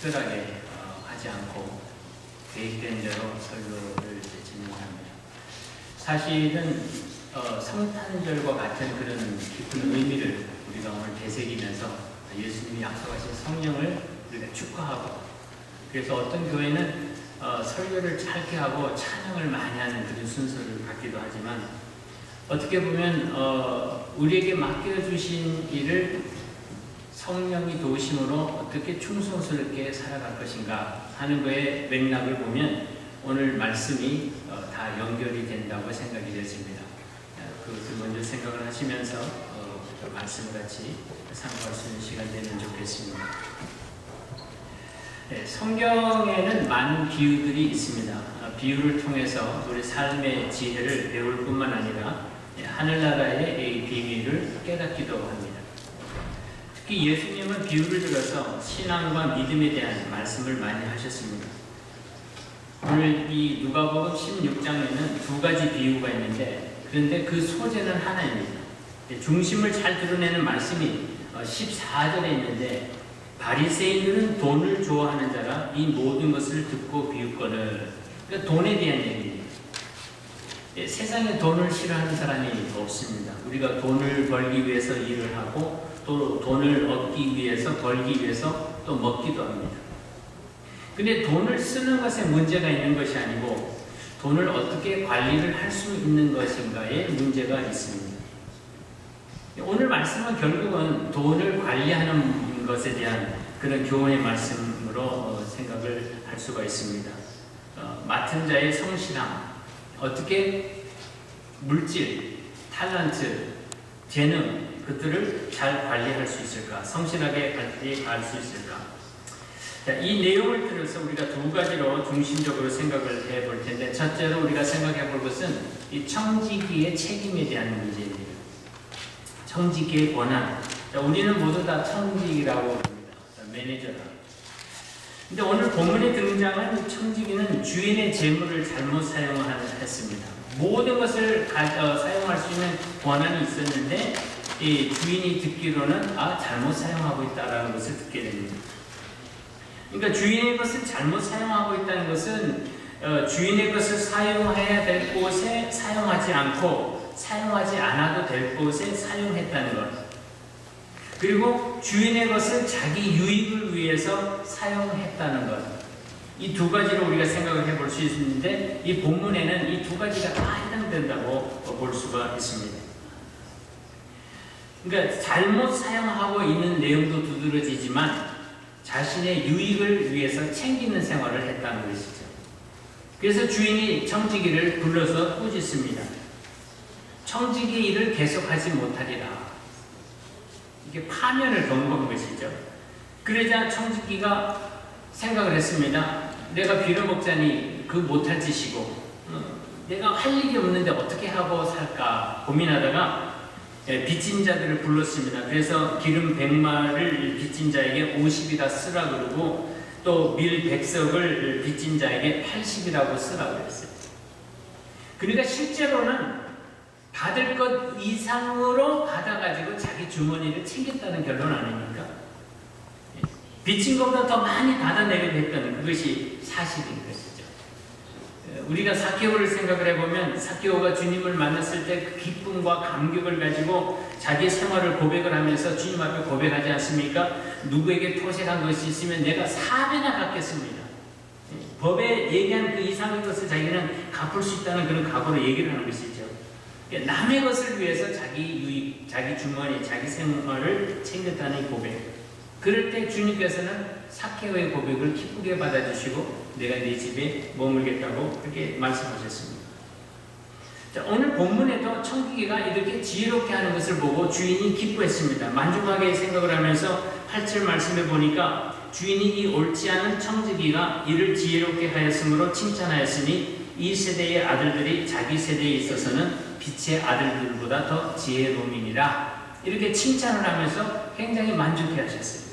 특별하게 하지 않고 계획된 대로 설교를 진행합니다. 사실은 성탄절과 같은 그런 깊은 의미를 우리가 오늘 되새기면서 예수님이 약속하신 성령을 우리가 축하하고, 그래서 어떤 교회는 설교를 짧게 하고 찬양을 많이 하는 그런 순서를 갖기도 하지만, 어떻게 보면 우리에게 맡겨주신 일을 성령이 도우심으로 어떻게 충성스럽게 살아갈 것인가 하는 거에 맥락을 보면 오늘 말씀이 다 연결이 된다고 생각이 되었습니다. 그것을 먼저 생각을 하시면서 말씀을 같이 상고할 수 있는 시간 되면 좋겠습니다. 네, 성경에는 많은 비유들이 있습니다. 비유를 통해서 우리 삶의 지혜를 배울 뿐만 아니라 하늘나라의 비밀을 깨닫기도 합니다. 특히 예수님은 비유를 들어서 신앙과 믿음에 대한 말씀을 많이 하셨습니다. 오늘 이 누가복음 16장에는 두 가지 비유가 있는데, 그런데 그 소재는 하나입니다. 중심을 잘 드러내는 말씀이 14절에 있는데, 바리새인들은 돈을 좋아하는 자라 이 모든 것을 듣고 비웃거늘. 그러니까 돈에 대한 얘기입니다. 세상에 돈을 싫어하는 사람이 없습니다. 우리가 돈을 벌기 위해서 일을 하고, 또 돈을 얻기 위해서, 벌기 위해서 또 먹기도 합니다. 근데 돈을 쓰는 것에 문제가 있는 것이 아니고 돈을 어떻게 관리를 할 수 있는 것인가에 문제가 있습니다. 오늘 말씀은 결국은 돈을 관리하는 것에 대한 그런 교훈의 말씀으로 생각을 할 수가 있습니다. 맡은 자의 성실함, 어떻게 물질, 탤런트, 재능, 그들을 잘 관리할 수 있을까? 성실하게 관리할 수 있을까? 자, 이 내용을 들어서 우리가 두 가지로 중심적으로 생각을 해볼 텐데, 첫째로 우리가 생각해 볼 것은 이 청지기의 책임에 대한 문제입니다. 청지기의 권한. 자, 우리는 모두 다 청지기라고 합니다. 매니저다. 근데 오늘 본문에 등장한 청지기는 주인의 재물을 잘못 사용했습니다. 모든 것을 사용할 수 있는 권한이 있었는데, 이 주인이 듣기로는 잘못 사용하고 있다는 것을 듣게 됩니다. 그러니까 주인의 것을 잘못 사용하고 있다는 것은 주인의 것을 사용해야 될 곳에 사용하지 않고 사용하지 않아도 될 곳에 사용했다는 것, 그리고 주인의 것을 자기 유익을 위해서 사용했다는 것, 이 두 가지로 우리가 생각을 해볼 수 있는데, 이 본문에는 이 두 가지가 다 해당된다고 볼 수가 있습니다. 그러니까 잘못 사용하고 있는 내용도 두드러지지만 자신의 유익을 위해서 챙기는 생활을 했다는 것이죠. 그래서 주인이 청지기를 불러서 꾸짖습니다. 청지기 일을 계속하지 못하리라. 이게 파면을 경고한 것이죠. 그러자 청지기가 생각을 했습니다. 내가 빌어먹자니 그 못할 짓이고 내가 할 일이 없는데 어떻게 하고 살까 고민하다가 빚진 자들을 불렀습니다. 그래서 기름 100마를 빚진 자에게 50이라 쓰라 그러고, 또 밀 100석을 빚진 자에게 80이라고 쓰라고 했어요. 그러니까 실제로는 받을 것 이상으로 받아가지고 자기 주머니를 챙겼다는 결론 아닙니까? 빚진 것보다 더 많이 받아내려고 했다는 그것이 사실인 것이죠. 우리가 사케오를 생각을 해보면, 사케오가 주님을 만났을 때 그 기쁨과 감격을 가지고 자기 생활을 고백을 하면서 주님 앞에 고백하지 않습니까? 누구에게 토색한 것이 있으면 내가 4배나 갚겠습니다. 법에 얘기한 그 이상의 것을 자기는 갚을 수 있다는 그런 각오로 얘기를 하는 것이죠. 남의 것을 위해서 자기 유익, 자기 주머니, 자기 생활을 챙겼다는 고백. 그럴 때 주님께서는 사케오의 고백을 기쁘게 받아주시고 내가 네 집에 머물겠다고 그렇게 말씀하셨습니다. 자, 오늘 본문에도 청지기가 이렇게 지혜롭게 하는 것을 보고 주인이 기뻐했습니다. 만족하게 생각을 하면서 8절 말씀에 보니까 주인이 이 옳지 않은 청지기가 이를 지혜롭게 하였으므로 칭찬하였으니 이 세대의 아들들이 자기 세대에 있어서는 빛의 아들들보다 더 지혜로움이니라. 이렇게 칭찬을 하면서 굉장히 만족해 하셨어요.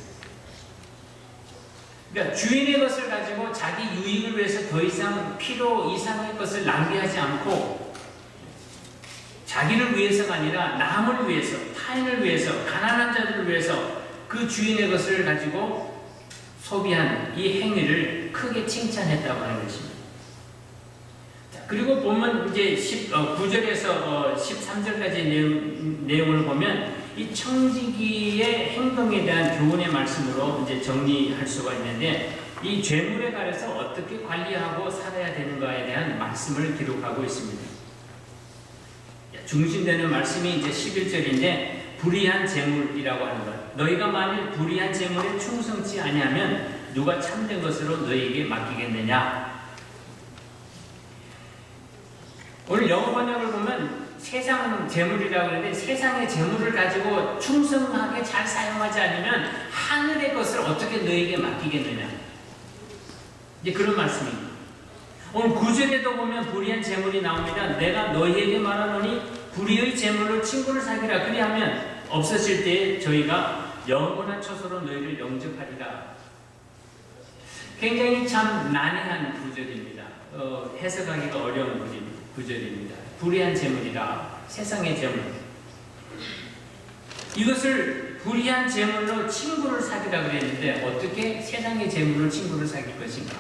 그러니까 주인의 것을 가지고 자기 유익을 위해서 더 이상 필요 이상의 것을 낭비하지 않고 자기를 위해서가 아니라 남을 위해서, 타인을 위해서, 가난한 자들을 위해서 그 주인의 것을 가지고 소비한 이 행위를 크게 칭찬했다고 하는 것입니다. 자, 그리고 보면 이제 9절에서 13절까지 내용을 보면 이 청지기의 행동에 대한 교훈의 말씀으로 이제 정리할 수가 있는데, 이 죄물에 관해서 어떻게 관리하고 살아야 되는가에 대한 말씀을 기록하고 있습니다. 중심되는 말씀이 이제 11절인데, 불의한 재물이라고 하는 것. 너희가 만일 불의한 재물에 충성치 아니하면 누가 참된 것으로 너희에게 맡기겠느냐. 오늘 영어 번역을 보면 세상 재물이라고 하는데, 세상의 재물을 가지고 충성하게 잘 사용하지 않으면 하늘의 것을 어떻게 너희에게 맡기겠느냐. 이제 그런 말씀입니다. 오늘 9절에도 보면 불의한 재물이 나옵니다. 내가 너희에게 말하노니 불의의 재물로 친구를 사귀라. 그리하면 없어질 때에 저희가 영원한 처소로 너희를 영접하리라. 굉장히 참 난해한 구절입니다. 해석하기가 어려운 구절입니다. 불의한 재물이라, 세상의 재물. 이것을 불의한 재물로 친구를 사귀라 그랬는데, 어떻게 세상의 재물로 친구를 사귈 것인가?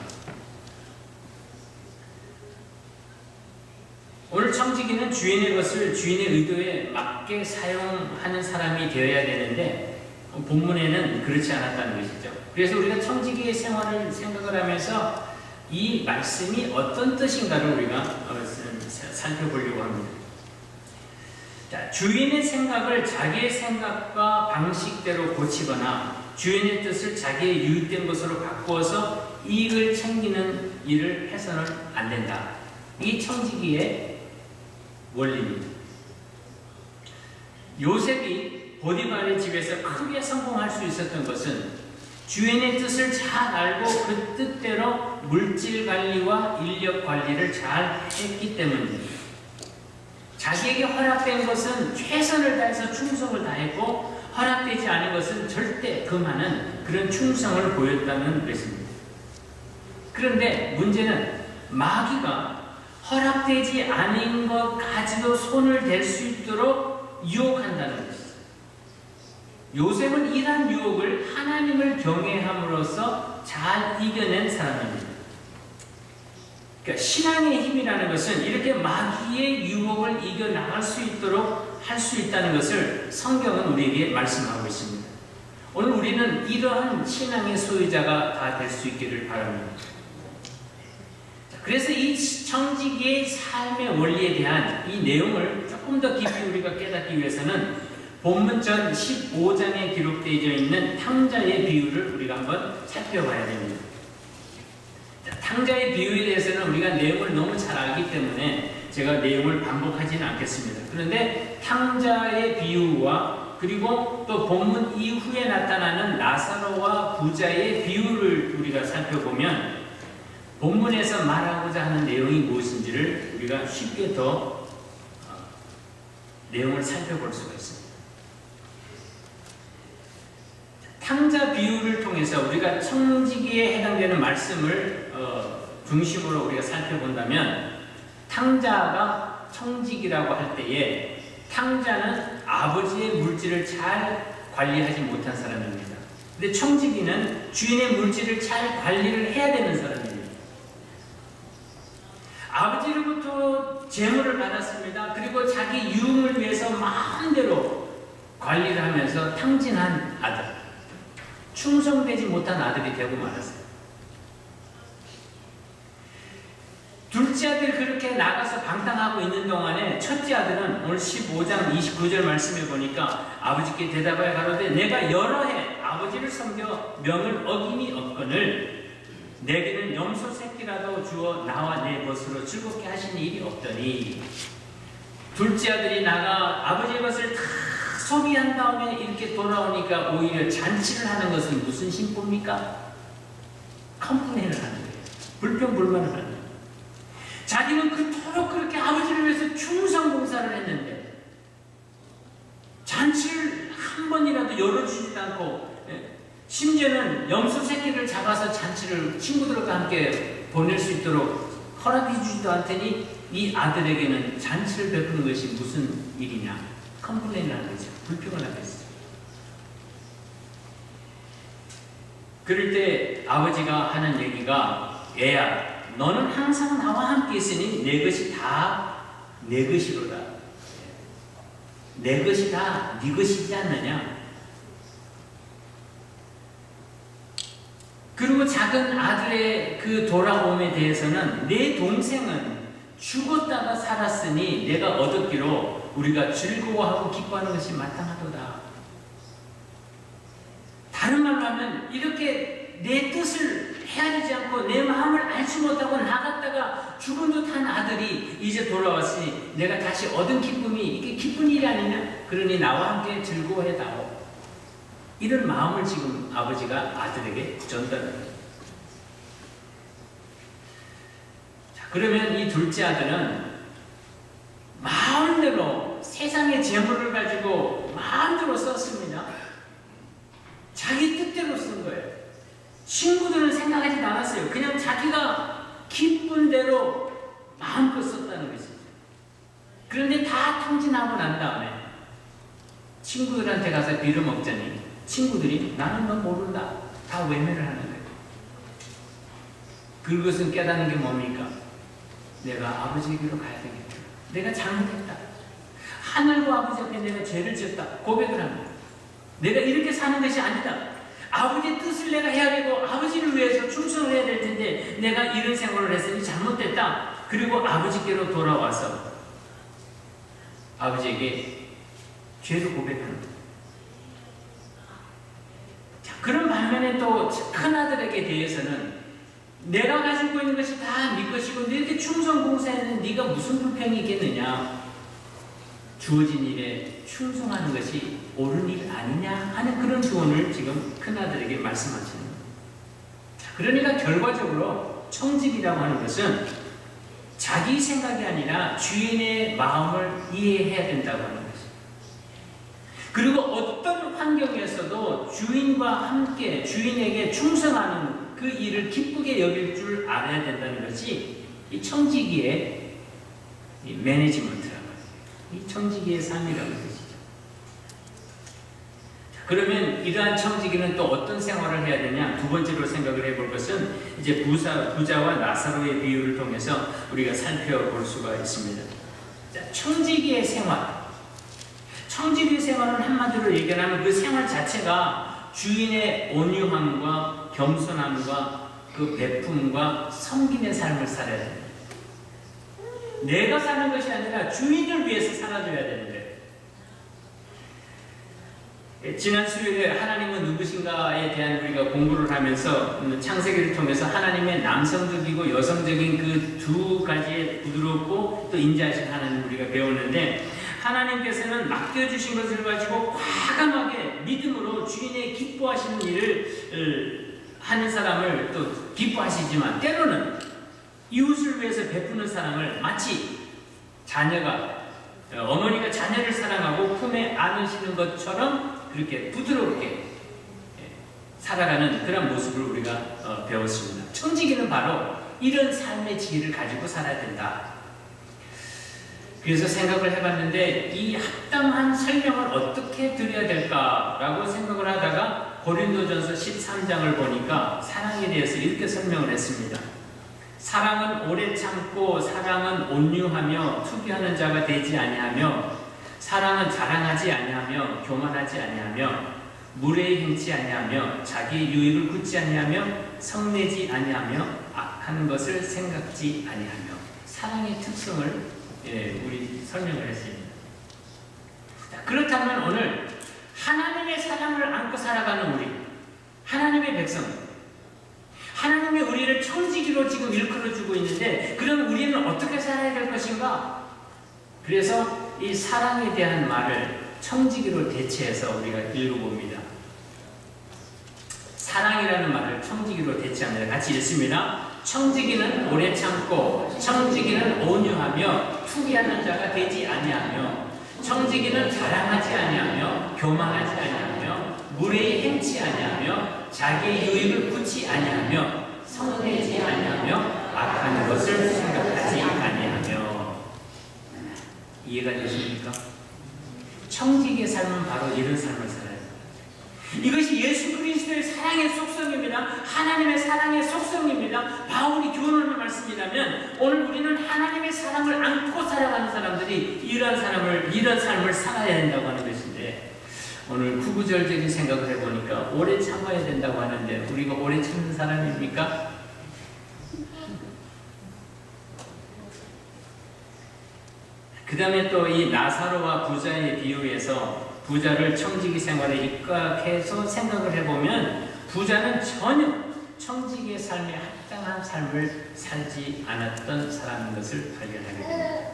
오늘 청지기는 주인의 것을 주인의 의도에 맞게 사용하는 사람이 되어야 되는데, 본문에는 그렇지 않았다는 것이죠. 그래서 우리가 청지기의 생활을 생각을 하면서 이 말씀이 어떤 뜻인가를 우리가 살펴보려고 합니다. 자, 주인의 생각을 자기의 생각과 방식대로 고치거나 주인의 뜻을 자기의 유익된 것으로 바꾸어서 이익을 챙기는 일을 해서는 안 된다. 이 청지기의 원리입니다. 요셉이 보디발의 집에서 크게 성공할 수 있었던 것은 주인의 뜻을 잘 알고 그 뜻대로 물질 관리와 인력 관리를 잘 했기 때문입니다. 자기에게 허락된 것은 최선을 다해서 충성을 다했고, 허락되지 않은 것은 절대 금하는 그런 충성을 보였다는 것입니다. 그런데 문제는 마귀가 허락되지 않은 것까지도 손을 댈 수 있도록 유혹한다는 것입니다. 요셉은 이러한 유혹을 하나님을 경외함으로써 잘 이겨낸 사람입니다. 그러니까 신앙의 힘이라는 것은 이렇게 마귀의 유혹을 이겨나갈 수 있도록 할 수 있다는 것을 성경은 우리에게 말씀하고 있습니다. 오늘 우리는 이러한 신앙의 소유자가 다 될 수 있기를 바랍니다. 그래서 이 청지기의 삶의 원리에 대한 이 내용을 조금 더 깊이 우리가 깨닫기 위해서는 본문 전 15장에 기록되어 있는 탕자의 비유를 우리가 한번 살펴봐야 됩니다. 탕자의 비유에 대해서는 우리가 내용을 너무 잘 알기 때문에 제가 내용을 반복하지는 않겠습니다. 그런데 탕자의 비유와 그리고 또 본문 이후에 나타나는 나사로와 부자의 비유를 우리가 살펴보면 본문에서 말하고자 하는 내용이 무엇인지를 우리가 쉽게 더 내용을 살펴볼 수가 있습니다. 탕자 비유를 통해서 우리가 청지기에 해당되는 말씀을 중심으로 우리가 살펴본다면, 탕자가 청지기라고 할 때에 탕자는 아버지의 물질을 잘 관리하지 못한 사람입니다. 근데 청지기는 주인의 물질을 잘 관리를 해야 되는 사람입니다. 아버지로부터 재물을 받았습니다. 그리고 자기 유흥을 위해서 마음대로 관리를 하면서 탕진한 아들, 충성되지 못한 아들이 되고 말았어요. 둘째 아들이 그렇게 나가서 방탕하고 있는 동안에 첫째 아들은 오늘 15장 29절 말씀에 보니까 아버지께 대답하여 가로되 내가 여러 해 아버지를 섬겨 명을 어김이 없거늘 내게는 염소 새끼라도 주어 나와 내 벗으로 즐겁게 하시는 일이 없더니, 둘째 아들이 나가 아버지의 것을 다 소비한 다음에 이렇게 돌아오니까 오히려 잔치를 하는 것은 무슨 심보입니까? 컴플레인을 하는 거예요. 불평불만을 하는 거예요. 자기는 그토록 그렇게 아버지를 위해서 충성 봉사를 했는데 잔치를 한 번이라도 열어주지도 않고, 심지어는 염소 새끼를 잡아서 잔치를 친구들과 함께 보낼 수 있도록 허락해 주지도 않더니 이 아들에게는 잔치를 베푸는 것이 무슨 일이냐, 컴플레인을 하는 거죠. 불평을 하고 있어요. 그럴 때 아버지가 하는 얘기가, 애야, 너는 항상 나와 함께 있으니 내 것이 다 내 것이로다. 내 것이 다 네 것이지 않느냐. 그리고 작은 아들의 그 돌아옴에 대해서는, 내 동생은 죽었다가 살았으니 내가 얻었기로 우리가 즐거워하고 기뻐하는 것이 마땅하도다. 다른 말로 하면, 이렇게 내 뜻을 헤아리지 않고 내 마음을 알지 못하고 나갔다가 죽은 듯한 아들이 이제 돌아왔으니 내가 다시 얻은 기쁨이 이게 기쁜 일이 아니냐? 그러니 나와 함께 즐거워해다오. 이런 마음을 지금 아버지가 아들에게 전달합니다. 자, 그러면 이 둘째 아들은 마음대로 세상의 재물을 가지고 마음대로 썼습니다. 자기 뜻대로 쓴 거예요. 친구들은 생각하지 않았어요. 그냥 자기가 기쁜 대로 마음껏 썼다는 것이죠. 그런데 다 탕진하고 난 다음에 친구들한테 가서 빌어먹자니 친구들이, 나는 너 모른다, 다 외면을 하는 거예요. 그것은 깨닫는 게 뭡니까? 내가 아버지에게로 가야 되겠다. 내가 잘못했다. 하늘과 아버지 앞에 내가 죄를 지었다. 고백을 합니다. 내가 이렇게 사는 것이 아니다. 아버지의 뜻을 내가 해야 되고 아버지를 위해서 충성을 해야 될 텐데 내가 이런 생활을 했으니 잘못됐다. 그리고 아버지께로 돌아와서 아버지에게 죄를 고백하는 거예요. 자, 그런 반면에 또 큰아들에게 대해서는, 내가 가지고 있는 것이 다 네 것이고 네 이렇게 충성 봉사에는 네가 무슨 불평이 있겠느냐. 주어진 일에 충성하는 것이 옳은 일 아니냐 하는 그런 조언을 지금 큰아들에게 말씀하시는 거예요. 그러니까 결과적으로 청직이라고 하는 것은 자기 생각이 아니라 주인의 마음을 이해해야 된다고 하는 것이죠. 그리고 어떤 환경에서도 주인과 함께 주인에게 충성하는 그 일을 기쁘게 여길 줄 알아야 된다는 것이 이 청지기의 매니지먼트라고 해요. 이 청지기의 삶이라는 것이죠. 그러면 이러한 청지기는 또 어떤 생활을 해야 되냐? 두 번째로 생각을 해볼 것은 이제 부자와 나사로의 비유를 통해서 우리가 살펴볼 수가 있습니다. 자, 청지기의 생활. 청지기의 생활은 한마디로 얘기하면 그 생활 자체가 주인의 온유함과 겸손함과 그 베품과 섬김의 삶을 살아야 됩니다. 내가 사는 것이 아니라 주인을 위해서 살아줘야 되는 거예요. 지난 수요일에 하나님은 누구신가에 대한 우리가 공부를 하면서 창세기를 통해서 하나님의 남성적이고 여성적인 그 두 가지의 부드럽고 또 인자하신 하나님 우리가 배웠는데, 하나님께서는 맡겨주신 것을 가지고 과감하게 믿음으로 주인의 기뻐하시는 일을 하는 사람을 또 기뻐하시지만, 때로는 이웃을 위해서 베푸는 사람을 마치 어머니가 자녀를 사랑하고 품에 안으시는 것처럼 그렇게 부드럽게 살아가는 그런 모습을 우리가 배웠습니다. 청지기는 바로 이런 삶의 지혜를 가지고 살아야 된다. 그래서 생각을 해봤는데 이 합당한 설명을 어떻게 드려야 될까라고 생각을 하다가 고린도전서 13장을 보니까 사랑에 대해서 이렇게 설명을 했습니다. 사랑은 오래 참고 사랑은 온유하며 투기하는 자가 되지 아니하며 사랑은 자랑하지 아니하며 교만하지 아니하며 무례히 행치 아니하며 자기의 유익을 굳지 아니하며 성내지 아니하며 악한 것을 생각지 아니하며. 사랑의 특성을 우리 설명을 했습니다. 그렇다면 오늘 하나님의 사랑을 안고 살아가는 우리 하나님의 백성, 하나님이 우리를 청지기로 지금 일컬어주고 있는데, 그럼 우리는 어떻게 살아야 될 것인가? 그래서 이 사랑에 대한 말을 청지기로 대체해서 우리가 읽어봅니다. 사랑이라는 말을 청지기로 대체합니다. 같이 읽습니다. 청지기는 오래 참고 청지기는 온유하며 투기하는 자가 되지 아니하며 청지기는 자랑하지 아니하며 교만하지 아니하며 무례히 행치 아니하며 자기의 유익을 굳지 아니하며 성내지 아니하며 악한 것을 생각하지 아니하며. 이해가 되십니까? 청지기의 삶은 바로 이런 삶을 살아야 합니다. 이것이 예수 그리스도의 사랑의 속성입니다. 하나님의 사랑의 속성입니다. 바울이 교훈하는 말씀이라면 오늘 우리는 하나님의 사랑을 안고 살아가는 사람들이 이런 삶을 살아야 된다고 하는 것인데, 오늘 구구절절히 생각을 해보니까 오래 참아야 된다고 하는데 우리가 오래 참는 사람입니까? 그 다음에 또 이 나사로와 부자의 비유에서 부자를 청지기 생활에 입각해서 생각을 해보면 부자는 전혀 청지기의 삶에 합당한 삶을 살지 않았던 사람인 것을 발견하게 됩니다.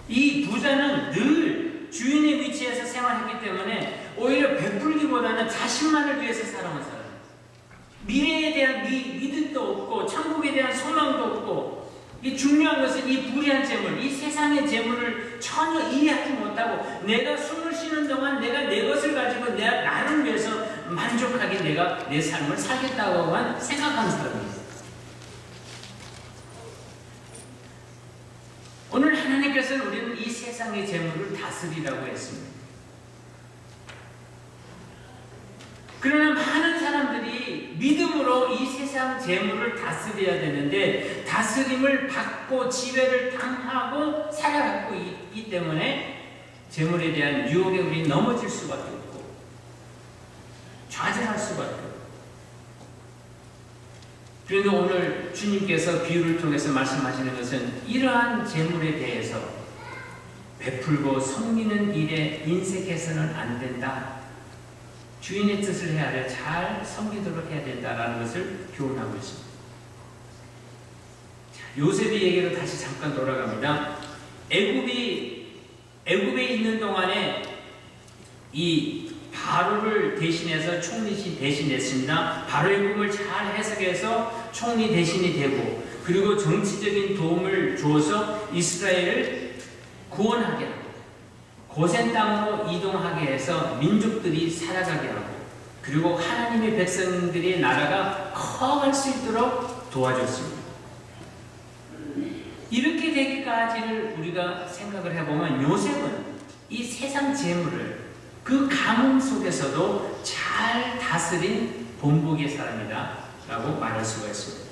이 부자는 늘 주인의 위치에서 생활했기 때문에 오히려 베풀기보다는 자신만을 위해서 살아온 사람. 미래에 대한 믿음도 없고 천국에 대한 소망도 없고, 이 중요한 것은 이 불의한 재물, 이 세상의 재물을 전혀 이해하지 못하고 내가 숨을 쉬는 동안 내가 내 것을 가지고 나를 위해서 만족하게 내가 내 삶을 살겠다고만 생각하는 사람입니다. 오늘 하나님께서는 우리는 이 세상의 재물을 다스리라고 했습니다. 그러나 많은 사람들이 믿음으로 이 세상 재물을 다스려야 되는데 다스림을 받고 지배를 당하고 살아가고 있기 때문에 재물에 대한 유혹에 우리 넘어질 수밖에 없고 좌절할 수밖에 없고, 그런데 오늘 주님께서 비유를 통해서 말씀하시는 것은 이러한 재물에 대해서 베풀고 섬기는 일에 인색해서는 안 된다. 주인의 뜻을 헤아려 잘 섬기도록 해야 된다라는 것을 교훈하고 있습니다. 요셉의 얘기로 다시 잠깐 돌아갑니다. 애굽에 있는 동안에 이 바로를 대신해서 총리신 대신했습니다. 바로의 꿈을 잘 해석해서 총리 대신이 되고, 그리고 정치적인 도움을 주어서 이스라엘을 구원하게 하고 고센 땅으로 이동하게 해서 민족들이 살아가게 하고, 그리고 하나님의 백성들의 나라가 커갈 수 있도록 도와줬습니다. 이렇게 되기까지를 우리가 생각을 해보면 요셉은 이 세상 재물을 그 가뭄 속에서도 잘 다스린 본복의 사람이다 라고 말할 수가 있습니다.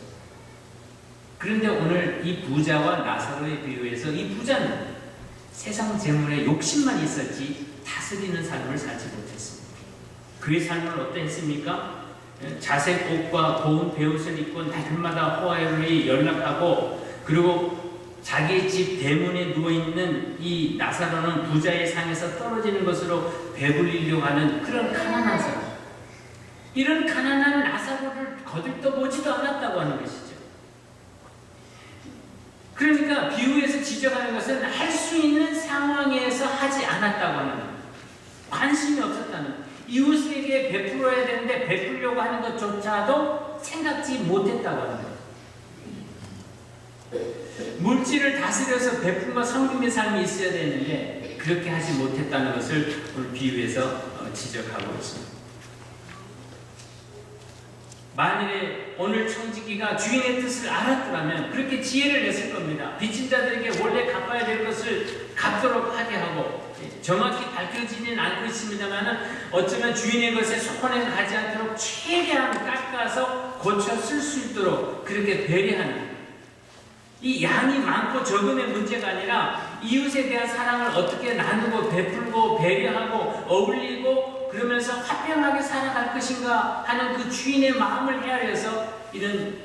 그런데 오늘 이 부자와 나사로의 비유에서 이 부자는 세상 재물에 욕심만 있었지 다스리는 삶을 살지 못했습니다. 그의 삶은 어땠습니까? 자색 옷과 고운 베옷을 입고 날마다 호화요리 연락하고, 그리고 자기 집 대문에 누워있는 이 나사로는 부자의 상에서 떨어지는 것으로 배불리려고 하는 그런 가난한 사람. 이런 가난한 나사로를 거들떠 보지도 않았다고 하는 것이죠. 그러니까 비유에서 지적하는 것은 할 수 있는 상황에서 하지 않았다고 하는 거예요. 관심이 없었다는 거예요. 이웃에게 베풀어야 되는데 베풀려고 하는 것조차도 생각지 못했다고 하는 거예요. 물질을 다스려서 베품과 섬김의 삶이 있어야 되는데 그렇게 하지 못했다는 것을 오늘 비유에서 지적하고 있습니다. 만일에 오늘 청지기가 주인의 뜻을 알았더라면 그렇게 지혜를 냈을 겁니다. 빚진 자들에게 원래 갚아야 될 것을 갚도록 하게 하고, 정확히 밝혀지지는 않고 있습니다만 어쩌면 주인의 것에 손해가 가지 않도록 최대한 깎아서 고쳐 쓸 수 있도록 그렇게 배려하는, 이 양이 많고 적음의 문제가 아니라 이웃에 대한 사랑을 어떻게 나누고 베풀고 배려하고 어울리고 그러면서 화평하게 살아갈 것인가 하는 그 주인의 마음을 헤아려서 이런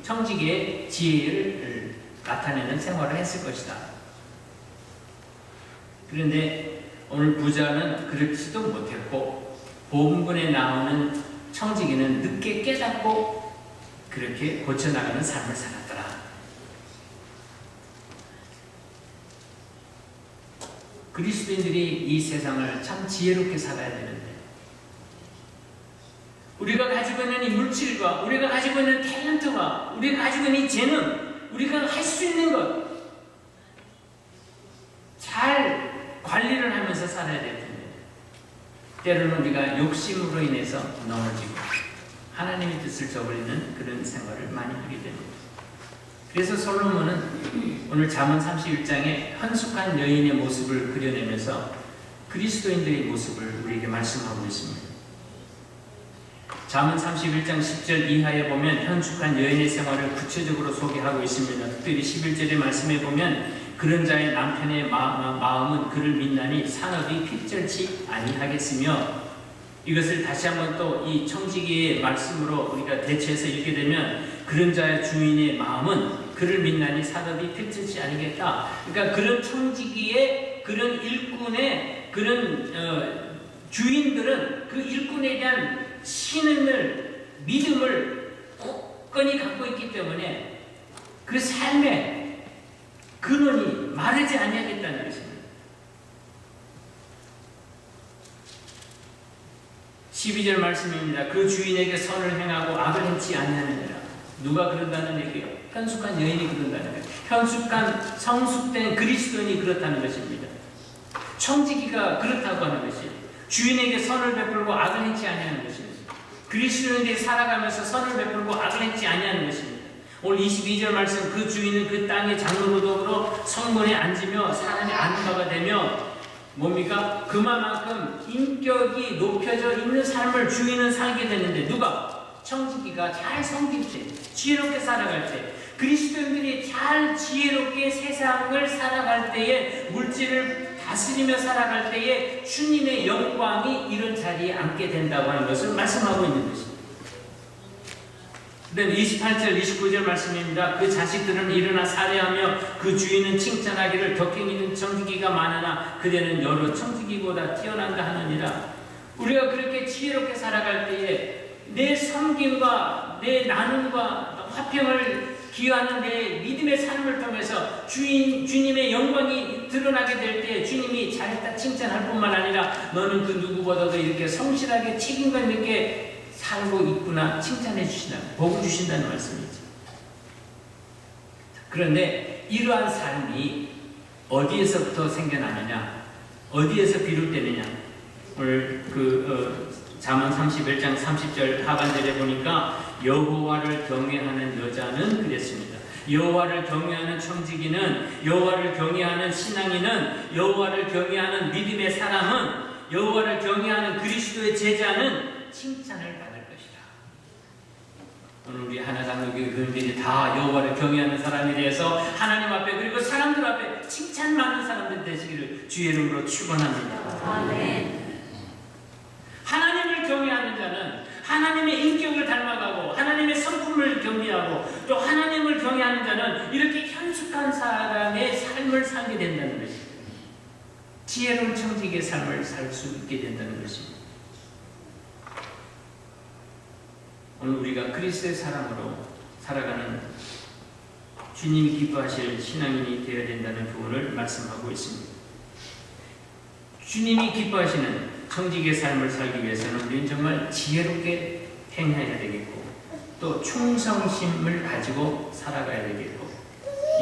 청지기의 지혜를 나타내는 생활을 했을 것이다. 그런데 오늘 부자는 그렇지도 못했고, 본문에 나오는 청지기는 늦게 깨닫고 그렇게 고쳐나가는 삶을 살았더라. 그리스도인들이 이 세상을 참 지혜롭게 살아야 되는데, 우리가 가지고 있는 이 물질과 우리가 가지고 있는 탤런트와 우리가 가지고 있는 이 재능, 우리가 할 수 있는 것 잘 관리를 하면서 살아야 될 텐데, 때로는 우리가 욕심으로 인해서 넘어지고 하나님의 뜻을 저버리는 그런 생활을 많이 하게 됩니다. 그래서 솔로몬은 오늘 잠언 31장에 헌숙한 여인의 모습을 그려내면서 그리스도인들의 모습을 우리에게 말씀하고 있습니다. 잠언 31장 10절 이하에 보면 현숙한 여인의 생활을 구체적으로 소개하고 있습니다. 특별히 11절의 말씀에 보면 그런 자의 남편의 마음은 그를 믿나니 산업이 필절치 아니하겠으며, 이것을 다시 한번 또 이 청지기의 말씀으로 우리가 대체해서 읽게 되면 그런 자의 주인의 마음은 그를 믿나니 산업이 필절치 아니겠다. 그러니까 그런 청지기의 그런 일꾼의 그런 주인들은 그 일꾼에 대한 신임을, 믿음을 굳건히 갖고 있기 때문에 그 삶의 근원이 마르지 아니하겠다는 것입니다. 12절 말씀입니다. 그 주인에게 선을 행하고 악을 행치 아니하느니라. 누가 그런다는 얘기예요? 현숙한 여인이 그런다는 거예요. 현숙한 성숙된 그리스도인이 그렇다는 것입니다. 청지기가 그렇다고 하는 것이에요. 주인에게 선을 베풀고 악을 행치 아니하는 것입니다. 그리스도인들이 살아가면서 선을 베풀고 악을 행치 아니하는 것입니다. 오늘 22절 말씀, 그 주인은 그 땅의 장로로더러 성문에 앉으며 사람이 아는 바가 되며, 뭡니까? 그만큼 인격이 높여져 있는 삶을 주인은 살게 되는데, 누가? 청지기가 잘 섬길 때, 지혜롭게 살아갈 때, 그리스도인들이 잘 지혜롭게 세상을 살아갈 때에, 물질을 다스리며 살아갈 때에 주님의 영광이 이런 자리에 앉게 된다고 하는 것을 말씀하고 있는 것입니다. 그 다음 28절 29절 말씀입니다. 그 자식들은 일어나 살해하며 그 주인은 칭찬하기를 덕행이는 청지기가 많으나 그대는 여러 청지기보다 뛰어난다 하느니라. 우리가 그렇게 지혜롭게 살아갈 때에 내 섬김과 내 나눔과 화평을 기여하는 내 믿음의 삶을 통해서 주님의 영광이 드러나게 될 때 주님이 잘했다 칭찬할 뿐만 아니라 너는 그 누구보다도 이렇게 성실하게 책임감 있게 살고 있구나 칭찬해 주신다, 복을 주신다는 말씀이죠. 그런데 이러한 삶이 어디에서부터 생겨나느냐, 어디에서 비롯되느냐, 오늘 잠언 31장 30절 하반절에 보니까 여호와를 경외하는 여자는 그랬습니다. 여호와를 경외하는 청지기는, 여호와를 경외하는 신앙인은, 여호와를 경외하는 믿음의 사람은, 여호와를 경외하는 그리스도의 제자는 칭찬을 받을 것이다. 오늘 우리 하나장로교회 교인들이 다 여호와를 경외하는 사람에 대해서 하나님 앞에 그리고 사람들 앞에 칭찬받는 사람들 되시기를 주의 이름으로 축원합니다. 아멘. 하나님을 경외하는 자는 하나님의 인격을 닮아가고 하나님의 성품을 경외하고 또 하나님을 경외하는 자는 이렇게 현숙한 사람의 삶을 살게 된다는 것입니다. 지혜로운 청지기의 삶을 살 수 있게 된다는 것입니다. 오늘 우리가 그리스도의 사람으로 살아가는 주님이 기뻐하실 신앙인이 되어야 된다는 교훈을 말씀하고 있습니다. 주님이 기뻐하시는 청지기의 삶을 살기 위해서는 우리는 정말 지혜롭게 행해야 되겠고 또 충성심을 가지고 살아가야 되겠고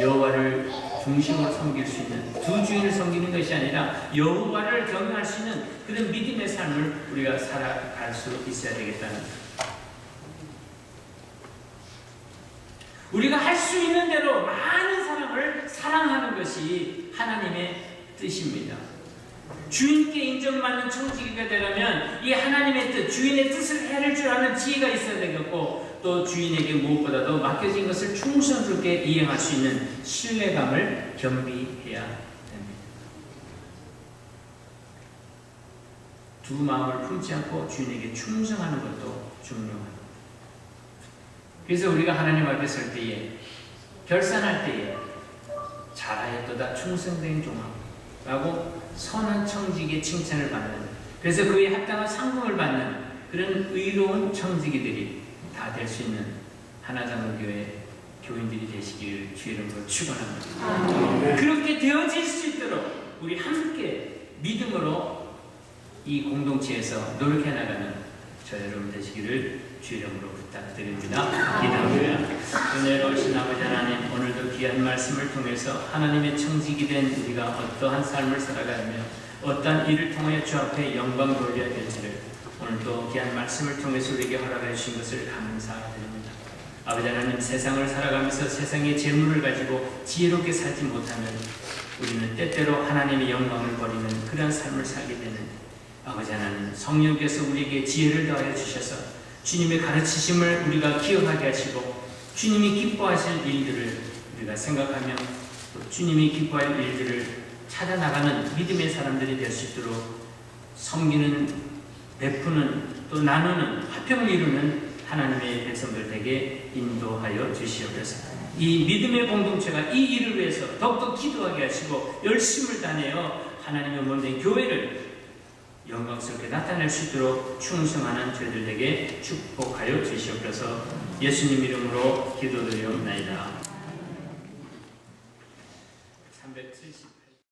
여호와를 중심으로 섬길 수 있는, 두 주인을 섬기는 것이 아니라 여호와를 경외할 수 있는 그런 믿음의 삶을 우리가 살아갈 수 있어야 되겠다는 것. 우리가 할 수 있는 대로 많은 사람을 사랑하는 것이 하나님의 뜻입니다. 주인께 인정받는 청지기가 되려면 이 하나님의 뜻, 주인의 뜻을 해낼 줄 아는 지혜가 있어야 되겠고 또 주인에게 무엇보다도 맡겨진 것을 충성스럽게 이행할 수 있는 신뢰감을 겸비해야 됩니다. 두 마음을 품지 않고 주인에게 충성하는 것도 중요합니다. 그래서 우리가 하나님 앞에 설 때에, 결산할 때에 잘하였도다 충성된 종아라고 선한 청지기의 칭찬을 받는, 그래서 그에 합당한 상금을 받는 그런 의로운 청지기들이 다 될 수 있는 하나장로교회 교인들이 되시기를 주의 이름으로 축원합니다. 그렇게 되어질 수 있도록 우리 함께 믿음으로 이 공동체에서 노력해 나가는 저 여러분 되시기를 주의 이름으로 부탁드립니다. 기도합니다. 은혜로우신 아버지 하나님, 오늘도 귀한 말씀을 통해서 하나님의 청지기 된 우리가 어떠한 삶을 살아가며 어떠한 일을 통하여 주 앞에 영광 돌려야 될지를 오늘도 귀한 말씀을 통해서 우리에게 허락해 주신 것을 감사드립니다. 아버지 하나님, 세상을 살아가면서 세상의 재물을 가지고 지혜롭게 살지 못하면 우리는 때때로 하나님의 영광을 버리는 그런 삶을 살게 되는데, 아버지 하나님, 성령께서 우리에게 지혜를 더하여 주셔서 주님의 가르치심을 우리가 기억하게 하시고, 주님이 기뻐하실 일들을 우리가 생각하며 또 주님이 기뻐할 일들을 찾아나가는 믿음의 사람들이 될 수 있도록 섬기는, 베푸는, 또 나누는, 화평을 이루는 하나님의 백성들 되게 인도하여 주시옵소서. 이 믿음의 공동체가 이 일을 위해서 더욱더 기도하게 하시고 열심을 다내어 하나님의 몸된 교회를 영광스럽게 나타낼 수 있도록 충성하는 저희들에게 축복하여 주시옵소서. 예수님 이름으로 기도드리옵나이다. 370